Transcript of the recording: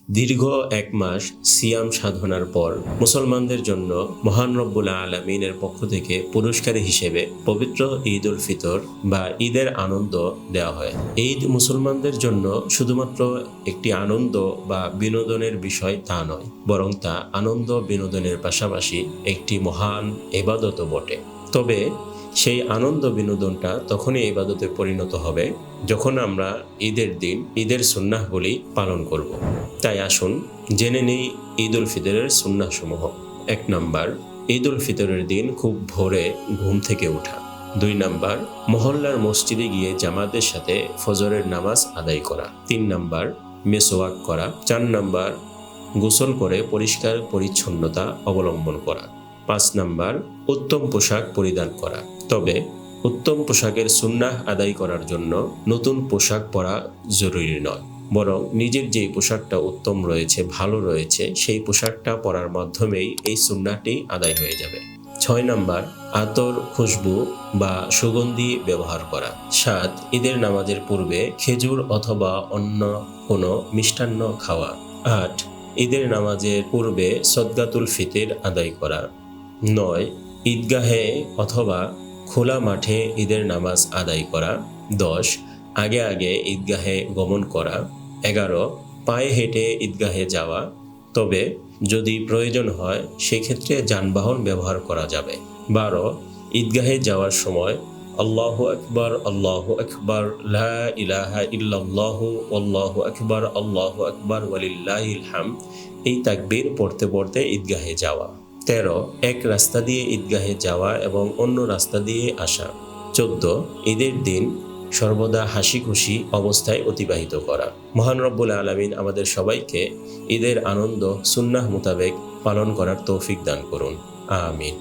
দীর্ঘ ১ মাস সিয়াম সাধনার পর মুসলমানদের জন্য মহান রব্বুল আলামিনের পক্ষ থেকে পুরস্কার হিসেবে পবিত্র ঈদ উল ফিতর বা ঈদের আনন্দ দেওয়া হয়। ঈদ মুসলমানদের জন্য শুধুমাত্র একটি আনন্দ বা বিনোদনের বিষয় তা নয়, বরং তা আনন্দ বিনোদনের পাশাপাশি একটি মহান ইবাদতও বটে। তবে সেই আনন্দ বিনোদনটা তখনই ইবাদতে পরিণত হবে যখন আমরা ঈদের দিন ঈদের সুন্নাহগুলি পালন করব। তাই আসুন জেনে নেই ঈদ উল ফিতরের সুন্নাহসমূহ। ১ নাম্বার, ঈদ উল ফিতরের দিন খুব ভোরে ঘুম থেকে ওঠা। ২ নাম্বার, মহল্লার মসজিদে গিয়ে জামাতের সাথে ফজরের নামাজ আদায় করা। ৩ নাম্বার, মেসওয়াক করা। ৪ নাম্বার, গোসল করে পরিষ্কার পরিচ্ছন্নতা অবলম্বন করা। ৫ নাম্বার, উত্তম পোশাক পরিধান করা। তবে উত্তম পোশাকের সুন্নাহ আদায় করার জন্য নতুন পোশাক পরা জরুরি নয়, বরং নিজের যে পোশাকটা উত্তম রয়েছে, ভালো রয়েছে, সেই পোশাকটা পরার মাধ্যমেই এই সুন্নাহটি আদায় হয়ে যাবে। ৬ নাম্বার, আতর, খুশবু বা সুগন্ধি ব্যবহার করা। ৭, ঈদের নামাজের পূর্বে খেজুর অথবা অন্য কোনো মিষ্টান্ন খাওয়া। ৮, ঈদের নামাজের পূর্বে সদকাতুল ফিতর আদায় করা। ৯, ঈদগাহে অথবা খোলা মাঠে ঈদের নামাজ আদায় করা। ১০, আগে আগে ঈদগাহে গমন করা। ১১, পায়ে হেঁটে ঈদগাহে যাওয়া, তবে যদি প্রয়োজন হয় সেক্ষেত্রে যানবাহন ব্যবহার করা যাবে। ১২, ঈদগাহে যাওয়ার সময় আল্লাহু আকবার, আল্লাহু আকবার, লা ইলাহা ইল্লাল্লাহু, আল্লাহু আকবার ওয়ালিল্লাহিল হামদ এই তাকবীর পড়তে পড়তে ঈদগাহে যাওয়া। ১৩, এক রাস্তা দিয়ে ঈদগাহে যাওয়া এবং অন্য রাস্তা দিয়ে আসা। ১৪, ঈদের দিন সর্বদা হাসি খুশি অবস্থায় অতিবাহিত করা। মহান রব্বুল আলামিন আমাদের সবাইকে ঈদের আনন্দ সুন্নাহ মোতাবেক পালন করার তৌফিক দান করুন। আমিন।